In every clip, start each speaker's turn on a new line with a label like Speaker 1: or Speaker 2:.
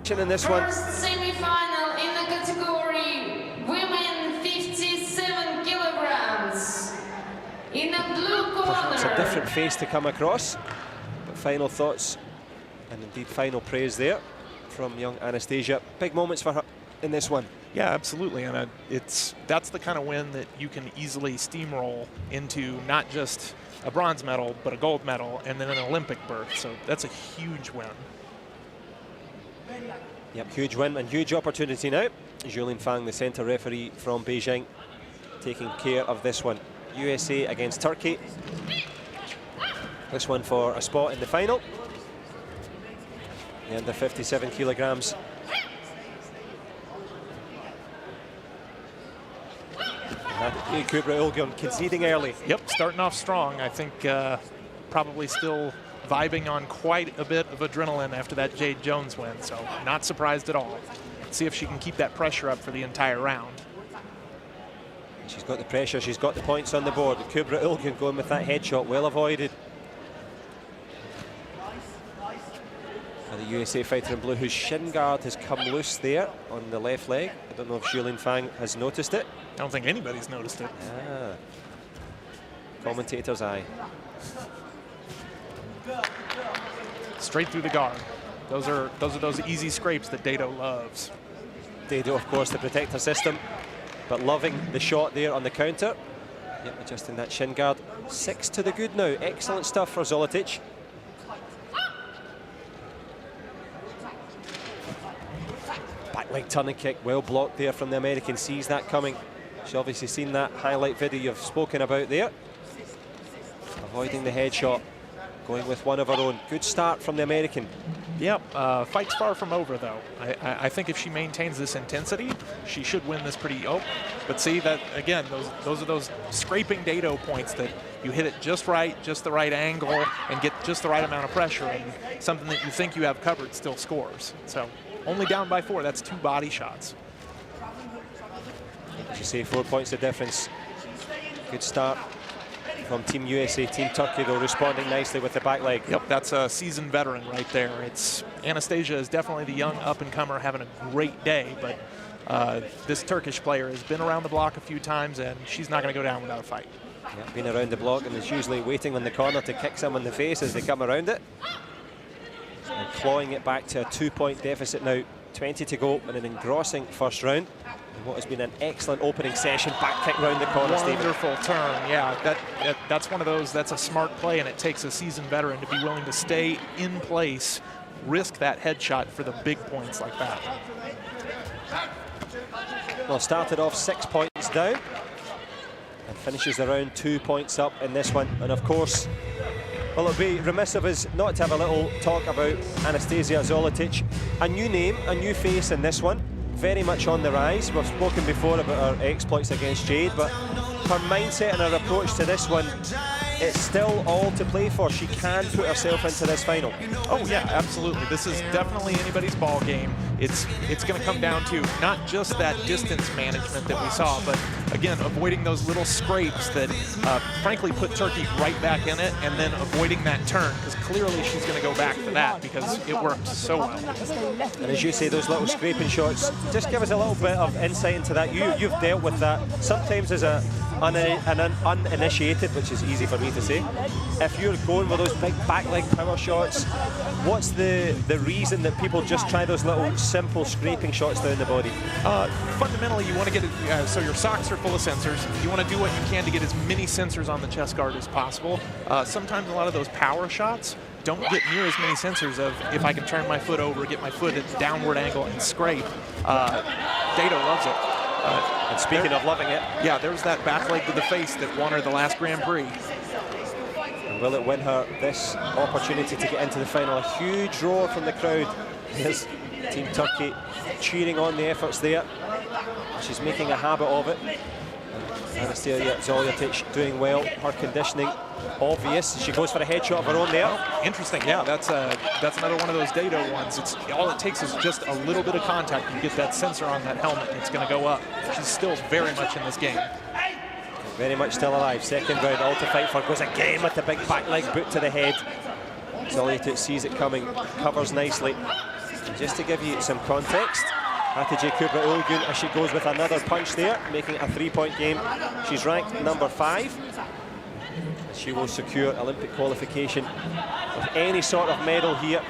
Speaker 1: In this one.
Speaker 2: First semi-final in the category women 57 kilograms. In the blue corner.
Speaker 1: It's a different face to come across. But final thoughts and indeed final praise there from young Anastasia. Big moments for her in this one.
Speaker 3: Yeah, absolutely, and that's the kind of win that you can easily steamroll into not just a bronze medal, but a gold medal, and then an Olympic berth. So that's a huge win.
Speaker 1: Yep, huge win and huge opportunity now. Julien Fang, the centre referee from Beijing, taking care of this one. USA against Turkey. This one for a spot in the final. The under 57 kilograms. Kubra Ilgun conceding early.
Speaker 3: Yep, starting off strong. I think probably still vibing on quite a bit of adrenaline after that Jade Jones win, so not surprised at all. Let's see if she can keep that pressure up for the entire round.
Speaker 1: She's got the pressure, she's got the points on the board. Kubra Ilgun going with that headshot, well avoided. And the USA fighter in blue, whose shin guard has come loose there on the left leg. I don't know if Julien Fang has noticed it.
Speaker 3: I don't think anybody's noticed it.
Speaker 1: Ah. Commentator's eye.
Speaker 3: Straight through the guard. Those are those easy scrapes that Dado loves.
Speaker 1: Dado, of course, the protector system, but loving the shot there on the counter. Yep, adjusting that shin guard. 6 to the good now. Excellent stuff for Zolotic. Back leg turning kick, well blocked there from the American. Sees that coming. She's obviously seen that highlight video you've spoken about there. Avoiding the headshot. Going with one of her own. Good start from the American.
Speaker 3: Yep, fight's far from over though. I think if she maintains this intensity, she should win this pretty. Oh, but see that again. Those are those scraping Dado points that you hit it just right, just the right angle, and get just the right amount of pressure, and something that you think you have covered still scores. So only down by 4. That's 2 body shots.
Speaker 1: As you say, 4 points of difference. Good start from Team USA. Team Turkey, though, responding nicely with the back leg.
Speaker 3: Yep, that's a seasoned veteran right there. It's Anastasia is definitely the young up-and-comer having a great day, but this Turkish player has been around the block a few times, and she's not going to go down without a fight.
Speaker 1: Yeah, been around the block and is usually waiting on the corner to kick someone in the face as they come around it. And clawing it back to a 2-point deficit now. 20 to go in an engrossing first round. And what has been an excellent opening session. Back kick round the corner, Stephen.
Speaker 3: Wonderful turn, yeah. That's one of those, that's a smart play, and it takes a seasoned veteran to be willing to stay in place, risk that headshot for the big points like that.
Speaker 1: Well, started off 6 points down and finishes the round 2 points up in this one. And of course, well, it'd be remiss of us not to have a little talk about Anastasia Zolotic. A new name, a new face in this one. Very much on the rise. We've spoken before about her exploits against Jade, but her mindset and her approach to this one, it's still all to play for. She can put herself into this final.
Speaker 3: Oh yeah, absolutely. This is definitely anybody's ball game. It's going to come down to not just that distance management that we saw, but again, avoiding those little scrapes that frankly put Turkey right back in it, and then avoiding that turn, because clearly she's going to go back for that because it worked so well.
Speaker 1: And as you say, those little scraping shots, just give us a little bit of insight into that. You've dealt with that sometimes as an uninitiated, which is easy for me to say. If you're going with those big back leg power shots, what's the reason that people just try those little simple scraping shots down the body?
Speaker 3: Fundamentally, you want to get it, so your socks are full of sensors. You want to do what you can to get as many sensors on the chest guard as possible. Sometimes a lot of those power shots don't get near as many sensors of if I can turn my foot over, get my foot at the downward angle and scrape. Dado loves it.
Speaker 1: And speaking of loving it,
Speaker 3: yeah, there's that back leg to the face that won her the last Grand Prix.
Speaker 1: And will it win her this opportunity to get into the final? A huge roar from the crowd. There's Team Turkey cheering on the efforts there. She's making a habit of it. Anastasia Zolotic doing well. Her conditioning obvious. She goes for a headshot of her own there.
Speaker 3: Oh, interesting. Yeah, that's another one of those Dado ones. It's all it takes is just a little bit of contact. You get that sensor on that helmet, and it's going to go up. She's still very much in this game.
Speaker 1: Very much still alive. Second round, all to fight for. Goes again with the big back leg boot to the head. Zolotic sees it coming, covers nicely. Just to give you some context, Hatice Kubra Ilgun, as she goes with another punch there, making it a 3-point game. She's ranked number 5. She will secure Olympic qualification with any sort of medal here.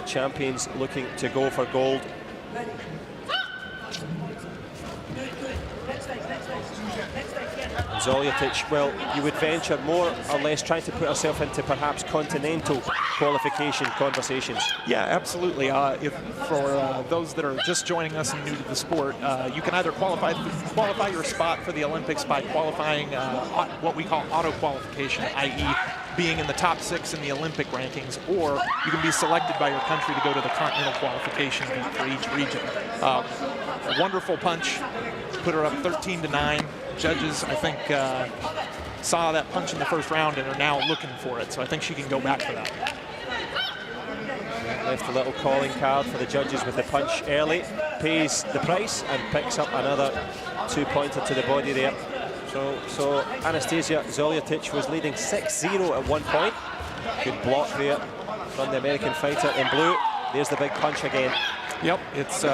Speaker 1: Champions looking to go for gold. ZOLOTIC, well, you would venture more or less trying to put herself into perhaps continental qualification conversations.
Speaker 3: Yeah, absolutely. For those that are just joining us and new to the sport, you can either qualify your spot for the Olympics by qualifying what we call auto qualification, i.e. being in the top 6 in the Olympic rankings, or you can be selected by your country to go to the continental qualification for each region. A wonderful punch, put her up 13-9. Judges, I think, saw that punch in the first round and are now looking for it, so I think she can go back for that.
Speaker 1: Left a little calling card for the judges with the punch early, pays the price and picks up another 2-pointer to the body there. So Anastasia ZOLOTIC was leading 6-0 at one point. Good block there from the American fighter in blue. There's the big punch again.
Speaker 3: Yep, it's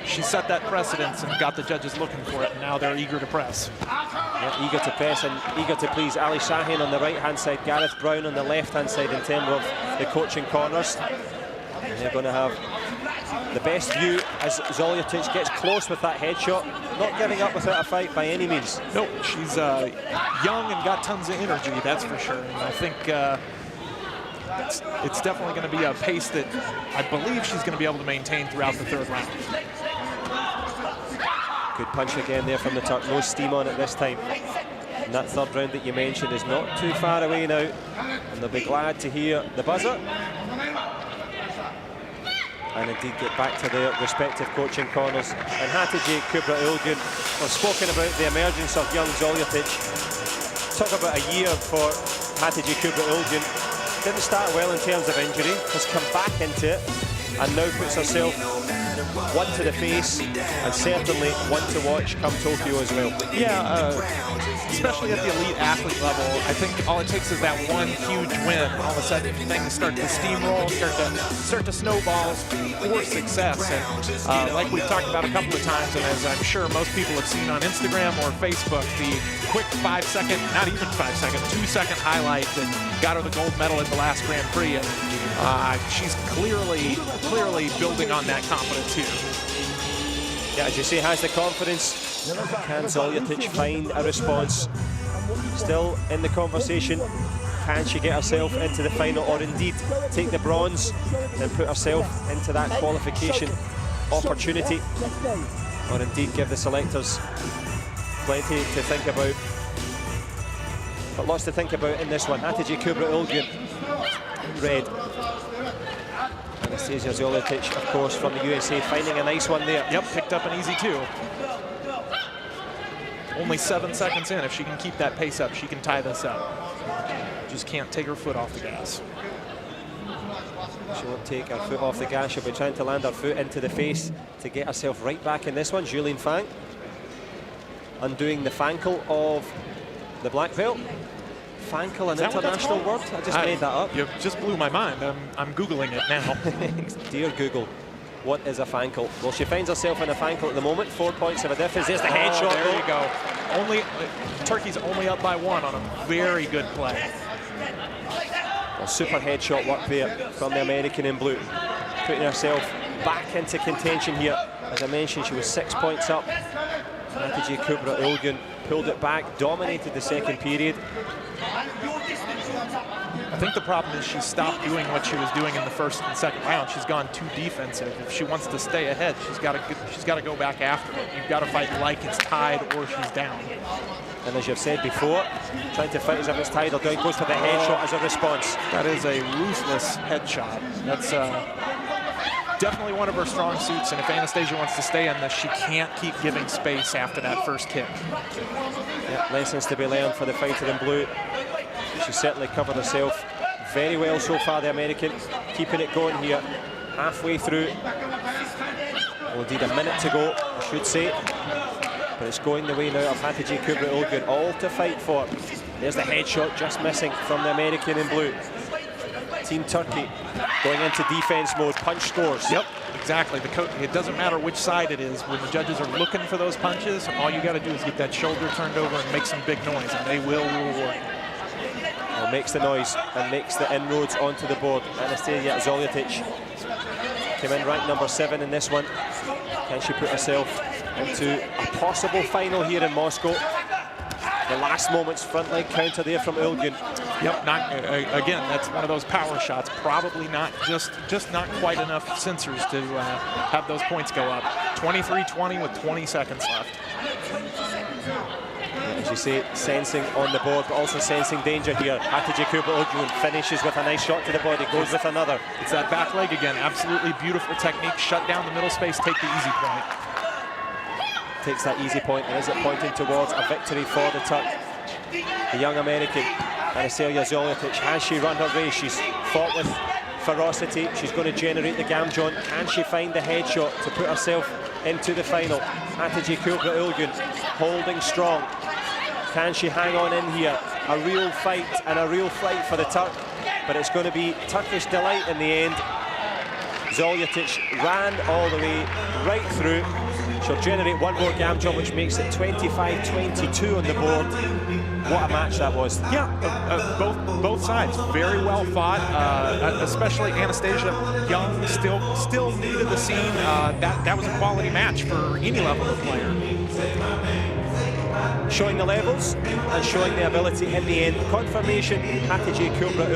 Speaker 3: she set that precedence and got the judges looking for it, and now they're eager to press.
Speaker 1: Yeah, eager to press and eager to please. Ali Shahin on the right-hand side, Gareth Brown on the left-hand side in terms of the coaching corners. And they're going to have the best view as ZOLOTIC gets close with that headshot. Not giving up without a fight by any means.
Speaker 3: Nope, she's young and got tons of energy, that's for sure. And I think it's definitely going to be a pace that I believe she's going to be able to maintain throughout the third round.
Speaker 1: Good punch again there from the Turk. No steam on it this time. And that third round that you mentioned is not too far away now. And they'll be glad to hear the buzzer. And indeed get back to their respective coaching corners. And Hatice Kubra Ilgun, we've spoken about the emergence of young ZOLOTIC. Talk about a year for Hatice Kubra Ilgun. Didn't start well in terms of injury, has come back into it, and now puts herself one to the face, and certainly one to watch come Tokyo as well.
Speaker 3: Yeah, especially at the elite athlete level, I think all it takes is that one huge win. All of a sudden, things start to steamroll, start to snowball for success. And like we've talked about a couple of times, and as I'm sure most people have seen on Instagram or Facebook, the quick 5-second, not even 5-second, 2-second highlight that got her the gold medal at the last Grand Prix. And she's clearly building on that confidence here.
Speaker 1: Yeah, as you say, has the confidence. Can ZOLOTIC find a response? Still in the conversation. Can she get herself into the final, or indeed take the bronze and put herself into that qualification opportunity? Or indeed give the selectors plenty to think about. But lots to think about in this one. Hatice Kubra Ilgun, red. Anastasia ZOLOTIC, of course, from the USA, finding a nice one there.
Speaker 3: Yep, picked up an easy 2. Only 7 seconds in. If she can keep that pace up, she can tie this up. Just can't take her foot off the gas.
Speaker 1: She won't take her foot off the gas. She'll be trying to land her foot into the face to get herself right back in this one. Julian Fang undoing the fankle of the black belt. Fankle, an international word? I just made that up.
Speaker 3: You just blew my mind. I'm Googling it now.
Speaker 1: Dear Google, what is a fankle? Well, she finds herself in a fankle at the moment. 4 points of a difference. There's the headshot.
Speaker 3: There you go. Turkey's only up by 1 on a very good play.
Speaker 1: Well, super headshot work there from the American in blue. Putting herself back into contention here. As I mentioned, she was 6 points up. Hatice Kubra Ilgun pulled it back, dominated the second period.
Speaker 3: I think the problem is she stopped doing what she was doing in the first and second round. She's gone too defensive. If she wants to stay ahead, she's got to go back after it. You've got to fight like it's tied or she's down.
Speaker 1: And as you've said before, trying to fight as if it's tied or down, goes for the headshot as a response.
Speaker 3: That is a ruthless headshot. That's definitely one of her strong suits, and if Anastasia wants to stay in this, she can't keep giving space after that first kick.
Speaker 1: Yeah, lessons to be learned for the fighter in blue. She certainly covered herself very well so far, the American. Keeping it going here, halfway through. Well, indeed, a minute to go, I should say. But it's going the way now of Hatice Kubra Ilgun, all to fight for. There's the headshot just missing from the American in blue. Team Turkey going into defense mode, punch scores.
Speaker 3: Yep, exactly. It doesn't matter which side it is. When the judges are looking for those punches, all you got to do is get that shoulder turned over and make some big noise, and they will reward you.
Speaker 1: Well, makes the noise and makes the inroads onto the board. Anastasia ZOLOTIC came in ranked number 7 in this one. Can she put herself into a possible final here in Moscow? The last moments front leg counter there from Ilgun.
Speaker 3: Yep, again, that's one of those power shots. Probably not just not quite enough sensors to have those points go up. 23-20 with 20 seconds left.
Speaker 1: As you say, sensing on the board, but also sensing danger here. Hatice Kubra finishes with a nice shot to the body, goes with another.
Speaker 3: It's that back leg again. Absolutely beautiful technique. Shut down the middle space, take the easy point.
Speaker 1: Takes that easy point, and is it pointing towards a victory for the Turk? The young American, Anastasia ZOLOTIC, has she run her race? She's fought with ferocity. She's going to generate the gamjon. Can she find the headshot to put herself into the final? Hatice Kubra holding strong. Can she hang on in here? A real fight and a real flight for the Turk, but it's going to be Turkish delight in the end. ZOLOTIC ran all the way right through. She'll generate one more gamjon, which makes it 25-22 on the board. What a match that was.
Speaker 3: Yeah, both sides very well fought, especially Anastasia, young, still new to the scene. That was a quality match for any level of player.
Speaker 1: Showing the levels and showing the ability in the end. Confirmation, Hatice Kubra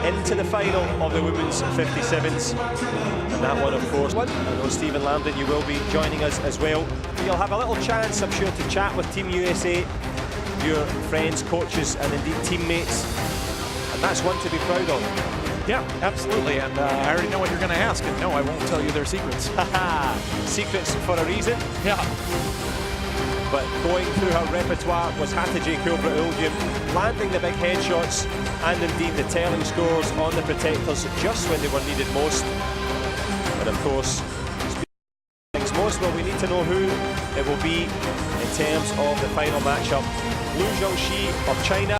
Speaker 1: into the final of the women's 57s. And that one, of course. I know Stephen Lambden, you will be joining us as well. You'll have a little chance, I'm sure, to chat with Team USA, your friends, coaches, and indeed teammates. And that's one to be proud of.
Speaker 3: Yeah, absolutely. And I already know what you're going to ask. And no, I won't tell you their secrets.
Speaker 1: Secrets for a reason.
Speaker 3: Yeah.
Speaker 1: But going through her repertoire was Hatice Kubra, landing the big headshots and indeed the telling scores on the protectors just when they were needed most. And of course, things most, well, we need to know who it will be in terms of the final matchup. Liu Zhongxi of China